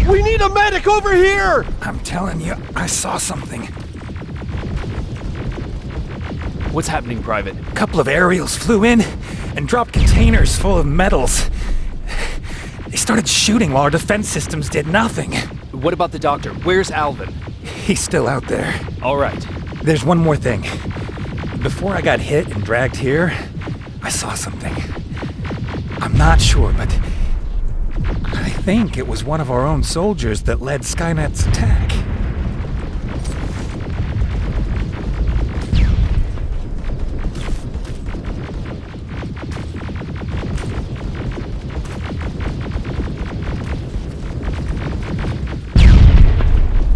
We need a medic over here! I'm telling you, I saw something. What's happening, Private? A couple of aerials flew in and dropped containers full of metals. They started shooting while our defense systems did nothing. What about the doctor? Where's Alvin? He's still out there. All right. There's one more thing. Before I got hit and dragged here, I saw something. I'm not sure, but I think it was one of our own soldiers that led Skynet's attack.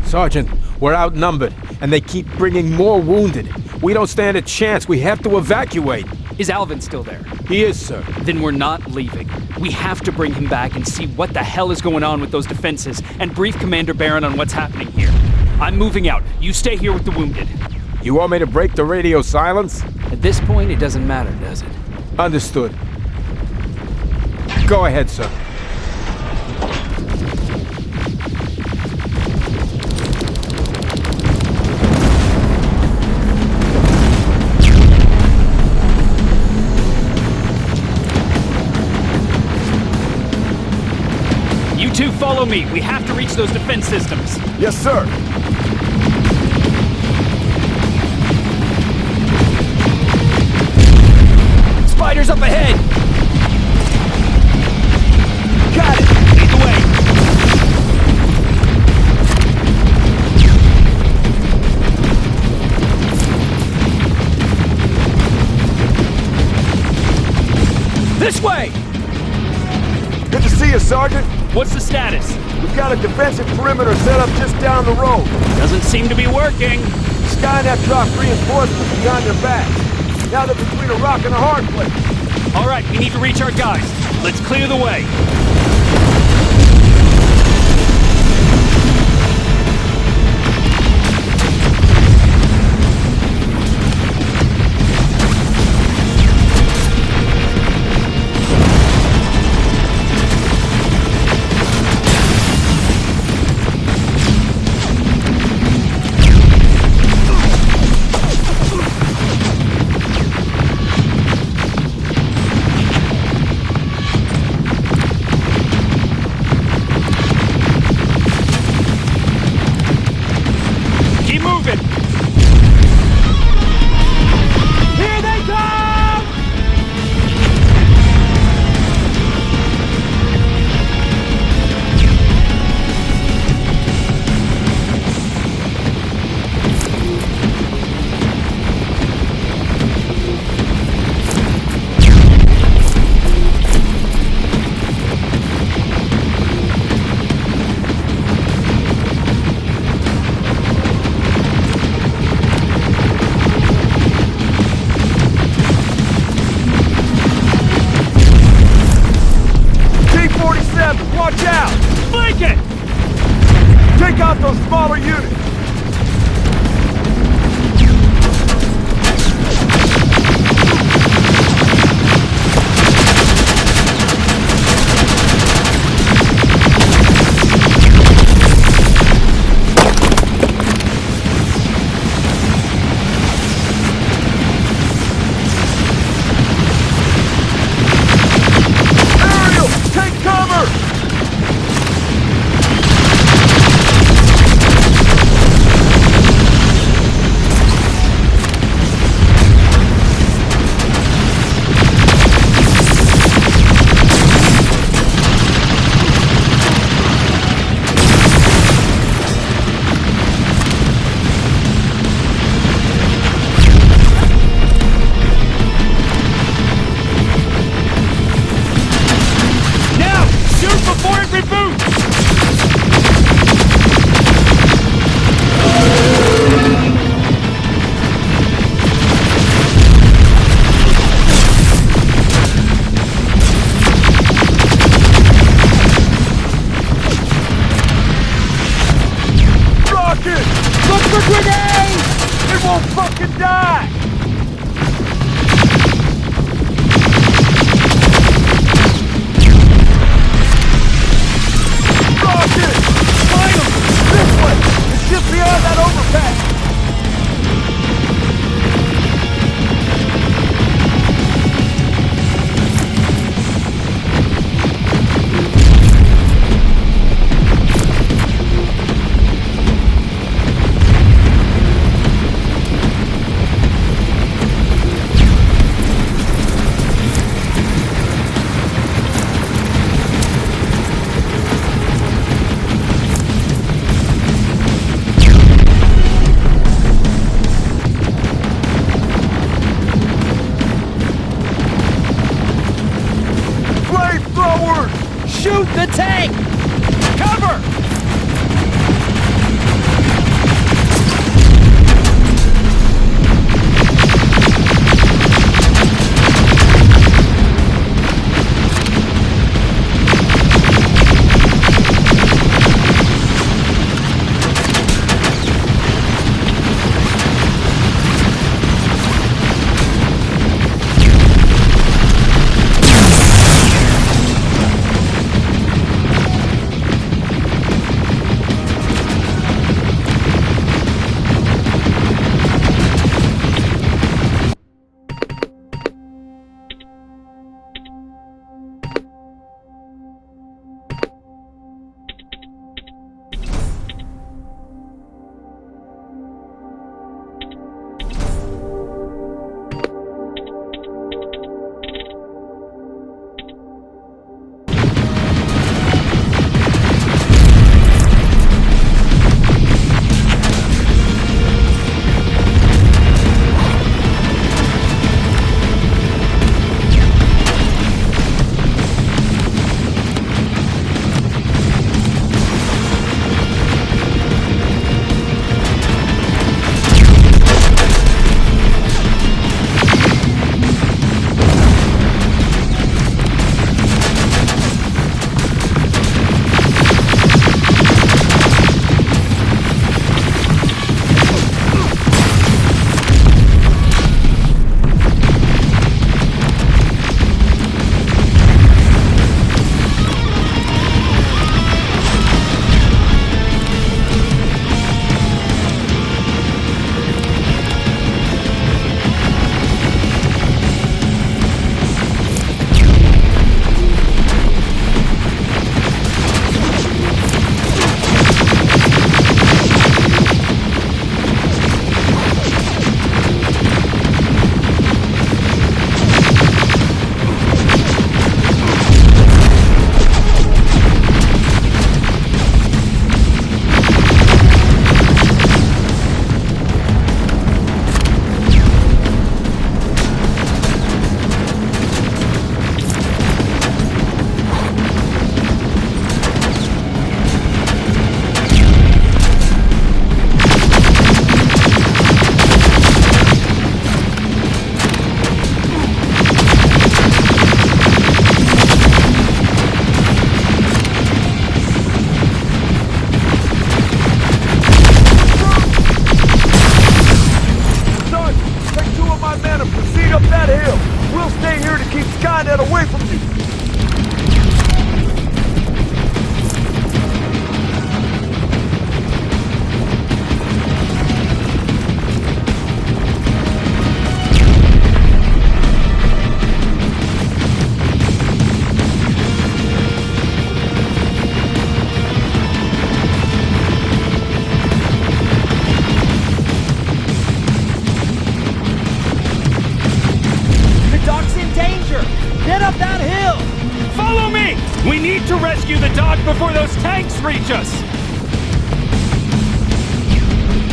Sergeant, we're outnumbered, and they keep bringing more wounded. We don't stand a chance. We have to evacuate. Is Alvin still there? He is, sir. Then we're not leaving. We have to bring him back and see what the hell is going on with those defenses and brief Commander Barron on what's happening here. I'm moving out. You stay here with the wounded. You want me to break the radio silence? At this point, it doesn't matter, does it? Understood. Go ahead, sir. You two follow me. We have to reach those defense systems. Yes, sir. Spiders up ahead! Got it! Lead the way! This way! Good to see you, Sergeant. What's the status? We've got a defensive perimeter set up just down the road. Doesn't seem to be working. Skynet dropped reinforcements behind their backs. Now they're between a rock and a hard place. All right, we need to reach our guys. Let's clear the way. Shoot the tank! Cover! To rescue the dock before those tanks reach us!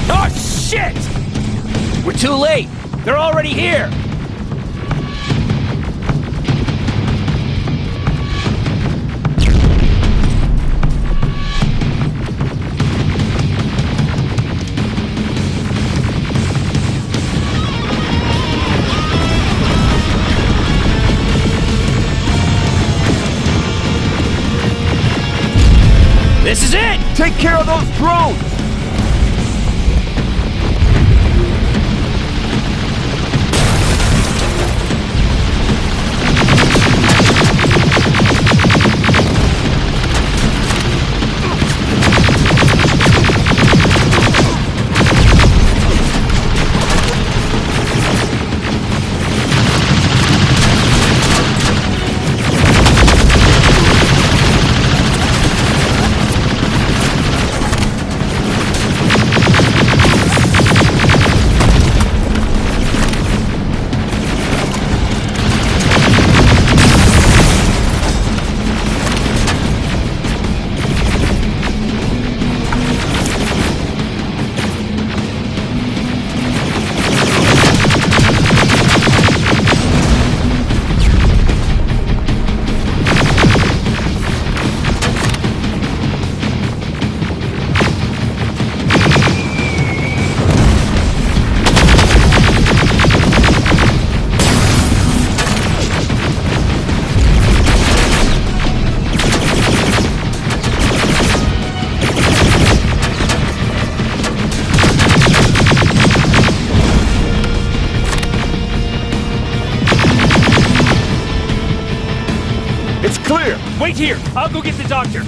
Oh, shit! We're too late! They're already here! This is it! Take care of those drones! clear! Wait here! I'll go get the doctor!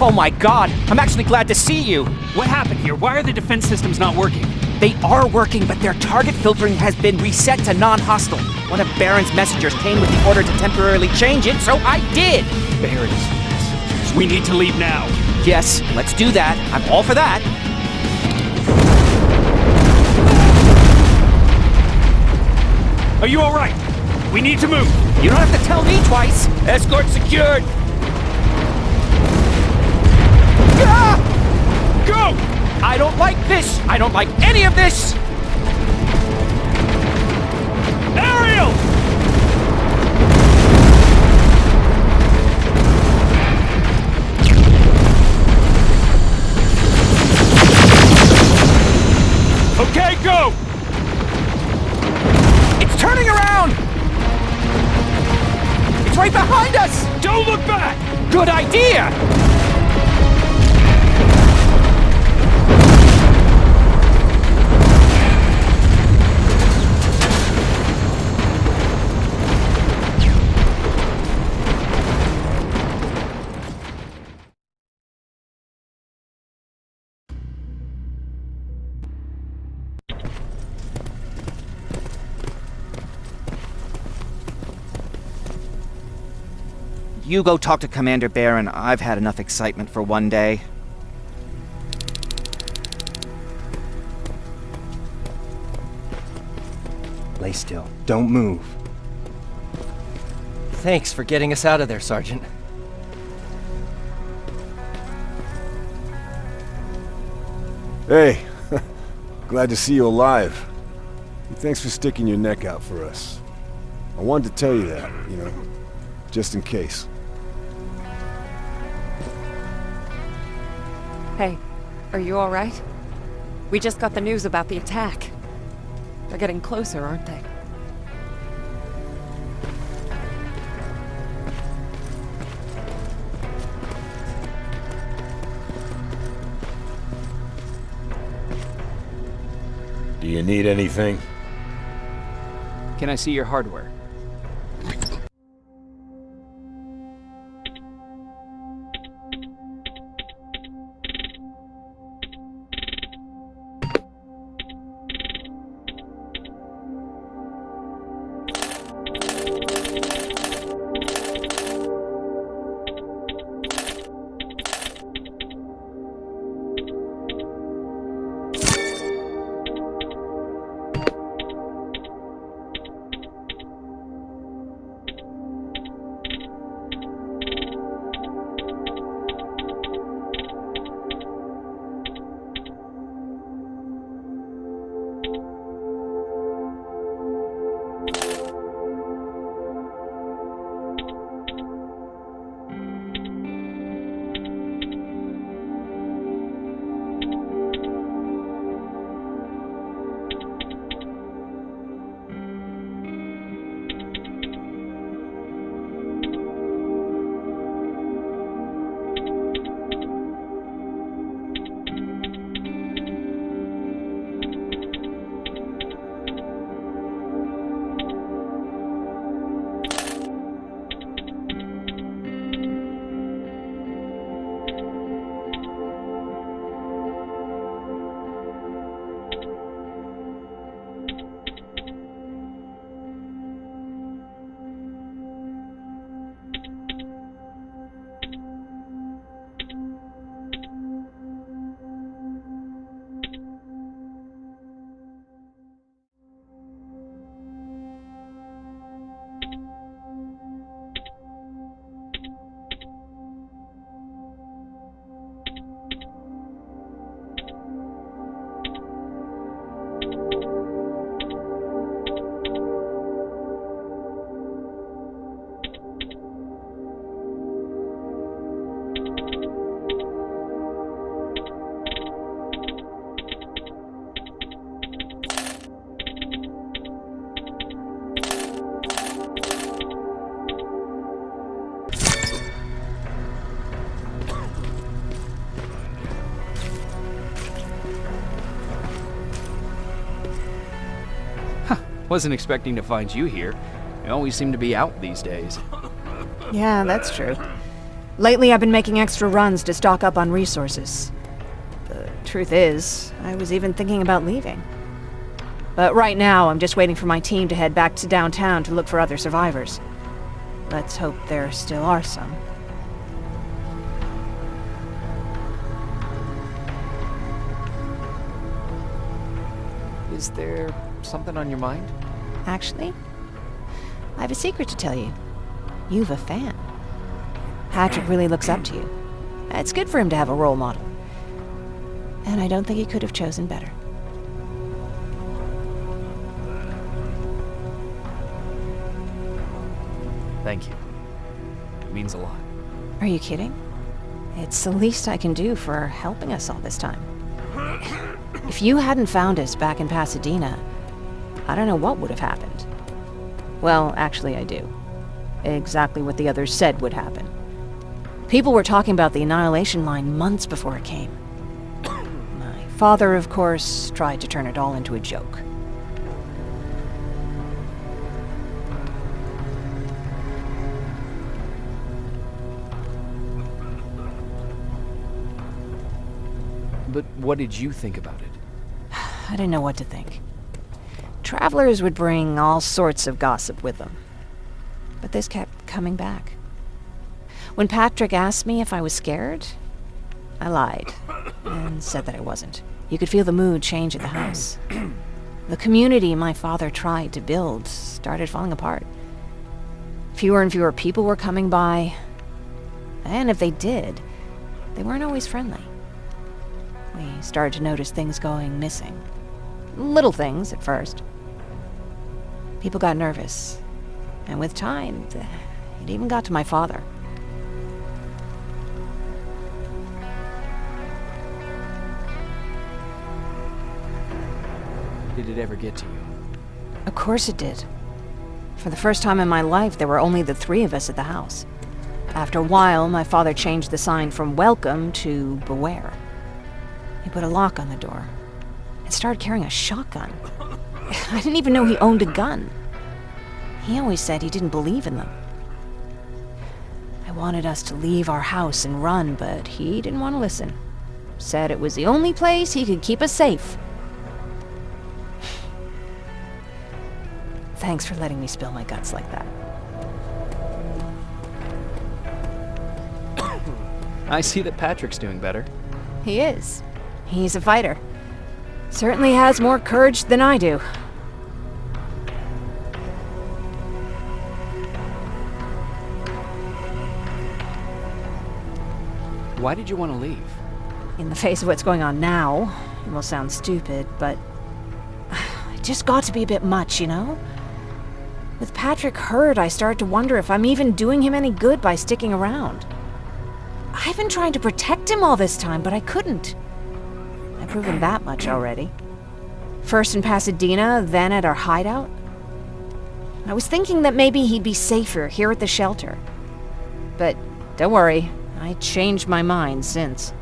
Oh my god, I'm actually glad to see you! What happened here? Why are the defense systems not working? They are working, but their target filtering has been reset to non-hostile. One of Baron's messengers came with the order to temporarily change it, so I did! Baron's messengers. We need to leave now. Yes, let's do that. I'm all for that. Are you alright? We need to move. You don't have to tell me twice. Escort secured. Ah! Go! I don't like this! I don't like any of this! Ariel! Okay, go! It's turning around! It's right behind us! Don't look back! Good idea! You go talk to Commander Baron. I've had enough excitement for one day. Lay still. Don't move. Thanks for getting us out of there, Sergeant. Hey, glad to see you alive. Thanks for sticking your neck out for us. I wanted to tell you that, just in case. Hey, are you all right? We just got the news about the attack. They're getting closer, aren't they? Do you need anything? Can I see your hardware? Wasn't expecting to find you here. You always seem to be out these days. Yeah, that's true. Lately, I've been making extra runs to stock up on resources. The truth is, I was even thinking about leaving. But right now, I'm just waiting for my team to head back to downtown to look for other survivors. Let's hope there still are some. Is there something on your mind? Actually, I have a secret to tell you. You've a fan. Patrick really looks up to you. It's good for him to have a role model. And I don't think he could have chosen better. Thank you. It means a lot. Are you kidding? It's the least I can do for helping us all this time. If you hadn't found us back in Pasadena, I don't know what would have happened. Well, actually I do. Exactly what the others said would happen. People were talking about the Annihilation Line months before it came. My father, of course, tried to turn it all into a joke. But what did you think about it? I didn't know what to think. Travelers would bring all sorts of gossip with them. But this kept coming back. When Patrick asked me if I was scared, I lied and said that I wasn't. You could feel the mood change at the house. The community my father tried to build started falling apart. Fewer and fewer people were coming by, and if they did, they weren't always friendly. We started to notice things going missing. Little things at first. People got nervous, and with time, it even got to my father. Did it ever get to you? Of course it did. For the first time in my life, there were only the three of us at the house. After a while, my father changed the sign from welcome to beware. He put a lock on the door and started carrying a shotgun. I didn't even know he owned a gun. He always said he didn't believe in them. I wanted us to leave our house and run, but he didn't want to listen. Said it was the only place he could keep us safe. Thanks for letting me spill my guts like that. I see that Patrick's doing better. He is. He's a fighter. Certainly has more courage than I do. Why did you want to leave? In the face of what's going on now, it will sound stupid, but it just got to be a bit much, you know? With Patrick hurt, I started to wonder if I'm even doing him any good by sticking around. I've been trying to protect him all this time, but I couldn't. I've proven that much already. First in Pasadena, then at our hideout. I was thinking that maybe he'd be safer here at the shelter. But don't worry, I changed my mind since.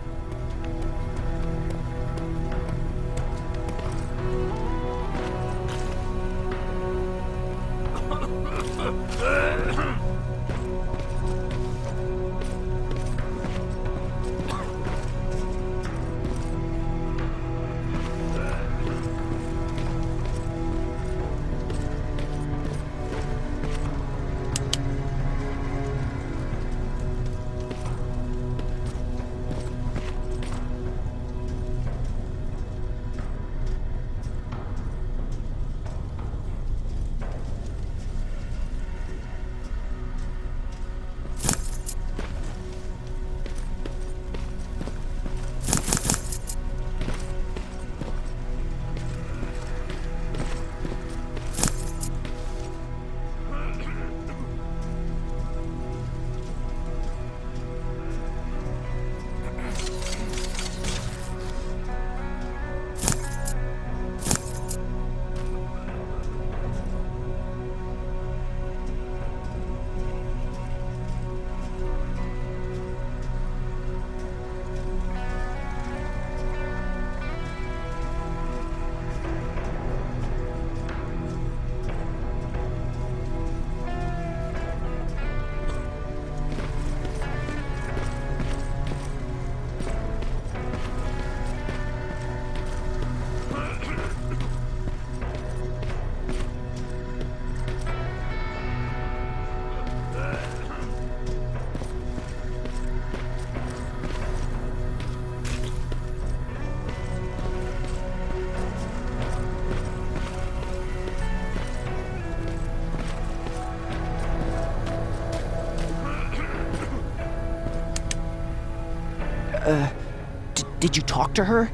Did you talk to her?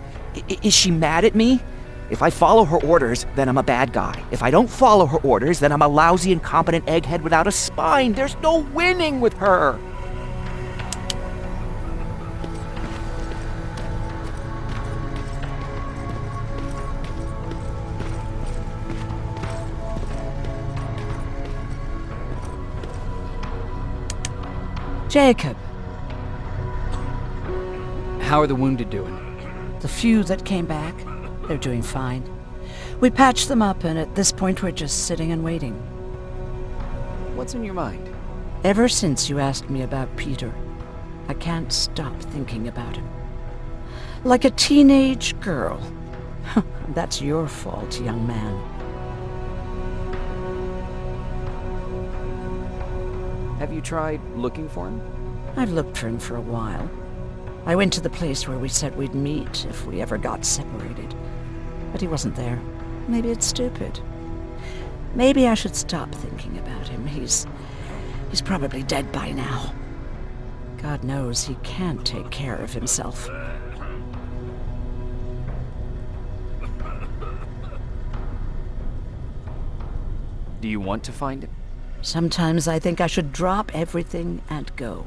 Is she mad at me? If I follow her orders, then I'm a bad guy. If I don't follow her orders, then I'm a lousy, incompetent egghead without a spine. There's no winning with her. Jacob, How are the wounded doing? the few that came back, they're doing fine. We patched them up, and at this point we're just sitting and waiting. What's in your mind? Ever since you asked me about Peter, I can't stop thinking about him. Like a teenage girl. That's your fault, young man. Have you tried looking for him? I've looked for him for a while. I went to the place where we said we'd meet if we ever got separated. But he wasn't there. Maybe it's stupid. Maybe I should stop thinking about him. He's probably dead by now. God knows he can't take care of himself. Do you want to find him? Sometimes I think I should drop everything and go.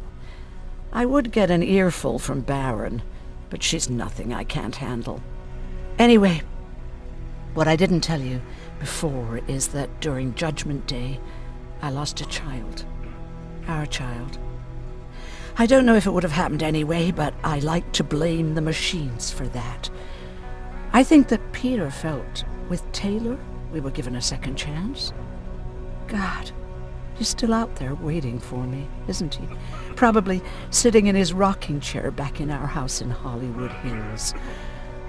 I would get an earful from Baron, but she's nothing I can't handle. Anyway, what I didn't tell you before is that during Judgment Day, I lost a child. Our child. I don't know if it would have happened anyway, but I like to blame the machines for that. I think that Peter felt with Taylor we were given a second chance. God, he's still out there waiting for me, isn't he? Probably sitting in his rocking chair back in our house in Hollywood Hills.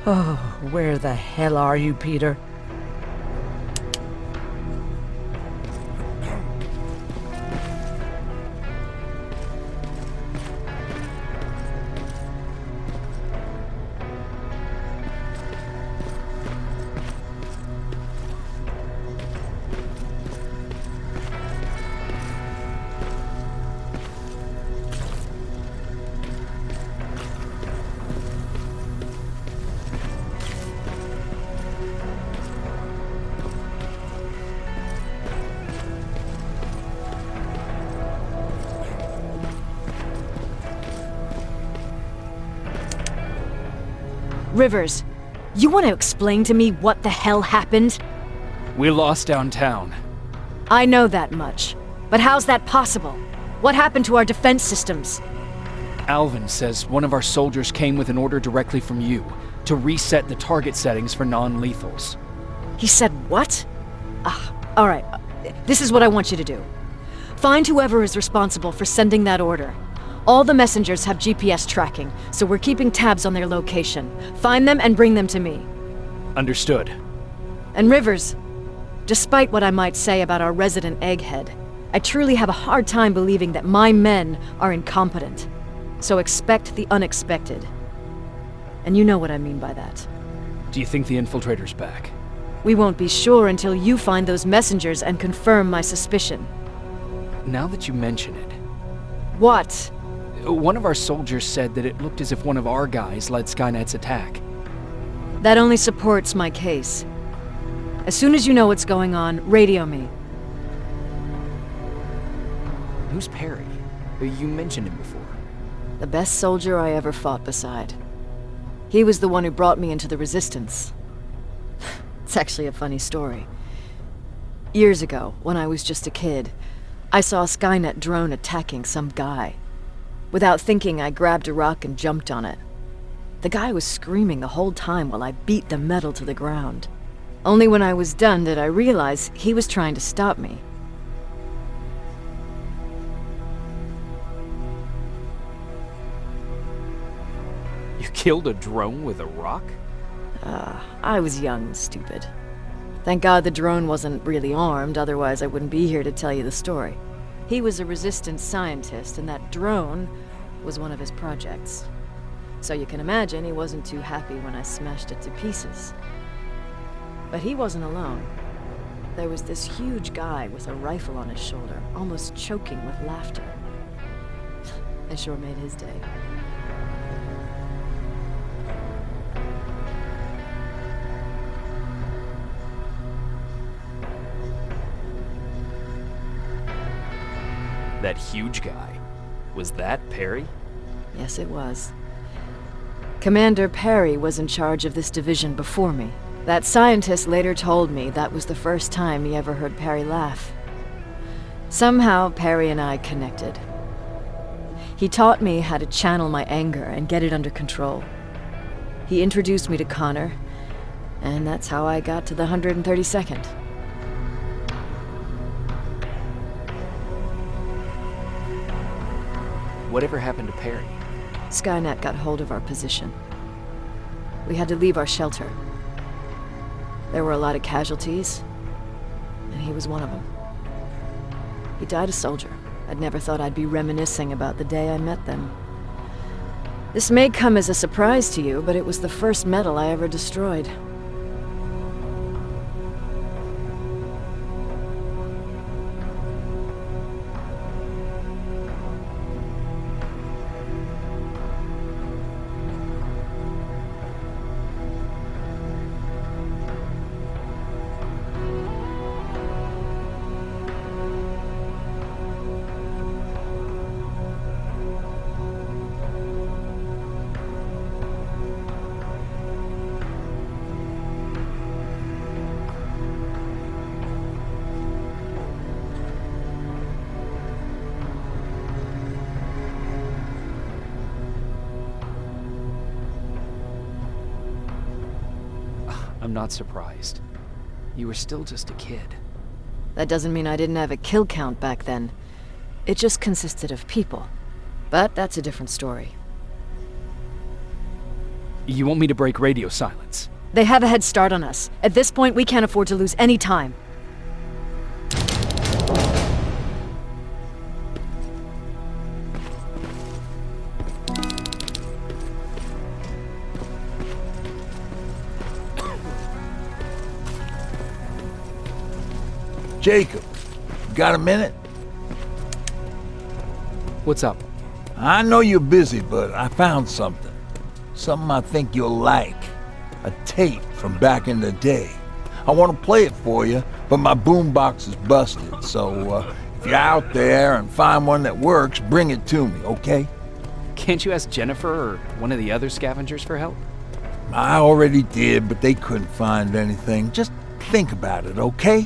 Oh, where the hell are you, Peter? Rivers, you want to explain to me what the hell happened? We lost downtown. I know that much. But how's that possible? What happened to our defense systems? Alvin says one of our soldiers came with an order directly from you to reset the target settings for non-lethals. He said what? All right. This is what I want you to do. Find whoever is responsible for sending that order. All the messengers have GPS tracking, so we're keeping tabs on their location. Find them and bring them to me. Understood. And Rivers, despite what I might say about our resident egghead, I truly have a hard time believing that my men are incompetent. So expect the unexpected. And you know what I mean by that. Do you think the infiltrator's back? We won't be sure until you find those messengers and confirm my suspicion. Now that you mention it, What? one of our soldiers said that it looked as if one of our guys led Skynet's attack. That only supports my case. As soon as you know what's going on, radio me. Who's Perry? You mentioned him before. The best soldier I ever fought beside. He was the one who brought me into the Resistance. It's actually a funny story. Years ago, when I was just a kid, I saw a Skynet drone attacking some guy. Without thinking, I grabbed a rock and jumped on it. The guy was screaming the whole time while I beat the metal to the ground. Only when I was done did I realize he was trying to stop me. You killed a drone with a rock? I was young and stupid. Thank God the drone wasn't really armed, otherwise I wouldn't be here to tell you the story. He was a resistance scientist, and that drone was one of his projects. So you can imagine he wasn't too happy when I smashed it to pieces. But he wasn't alone. There was this huge guy with a rifle on his shoulder, almost choking with laughter. I sure made his day. That huge guy. Was that Perry? Yes, it was. Commander Perry was in charge of this division before me. That scientist later told me that was the first time he ever heard Perry laugh. Somehow, Perry and I connected. He taught me how to channel my anger and get it under control. He introduced me to Connor, and that's how I got to the 132nd. Whatever happened to Perry? Skynet got hold of our position. We had to leave our shelter. There were a lot of casualties, and he was one of them. He died a soldier. I'd never thought I'd be reminiscing about the day I met them. This may come as a surprise to you, but it was the first metal I ever destroyed. I'm not surprised. You were still just a kid. That doesn't mean I didn't have a kill count back then. It just consisted of people. But that's a different story. You want me to break radio silence? They have a head start on us. At this point, we can't afford to lose any time. Jacob, got a minute? What's up? I know you're busy, but I found something. Something I think you'll like. A tape from back in the day. I want to play it for you, but my boombox is busted, so if you're out there and find one that works, bring it to me, okay? Can't you ask Jennifer or one of the other scavengers for help? I already did, but they couldn't find anything. Just think about it, okay?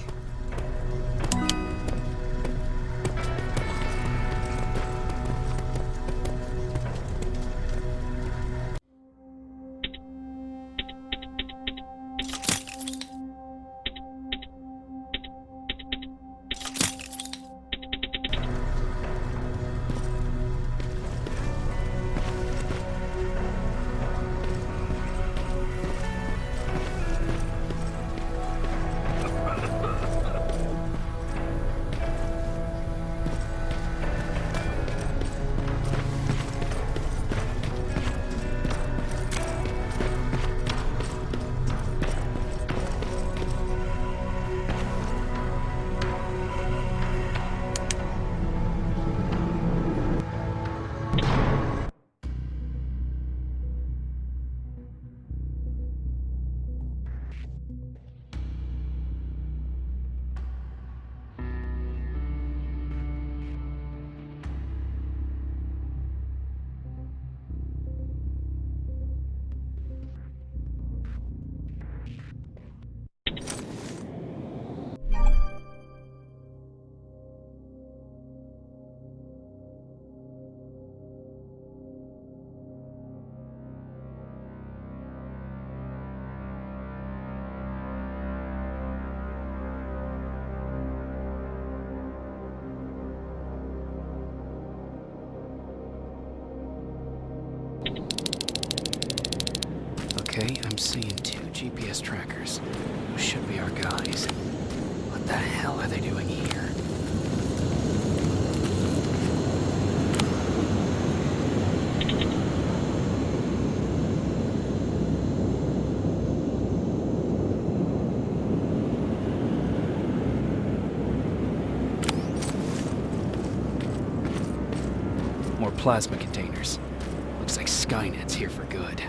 Okay, I'm seeing 2 GPS trackers. Those should be our guys. What the hell are they doing here? More plasma containers. Looks like Skynet's here for good.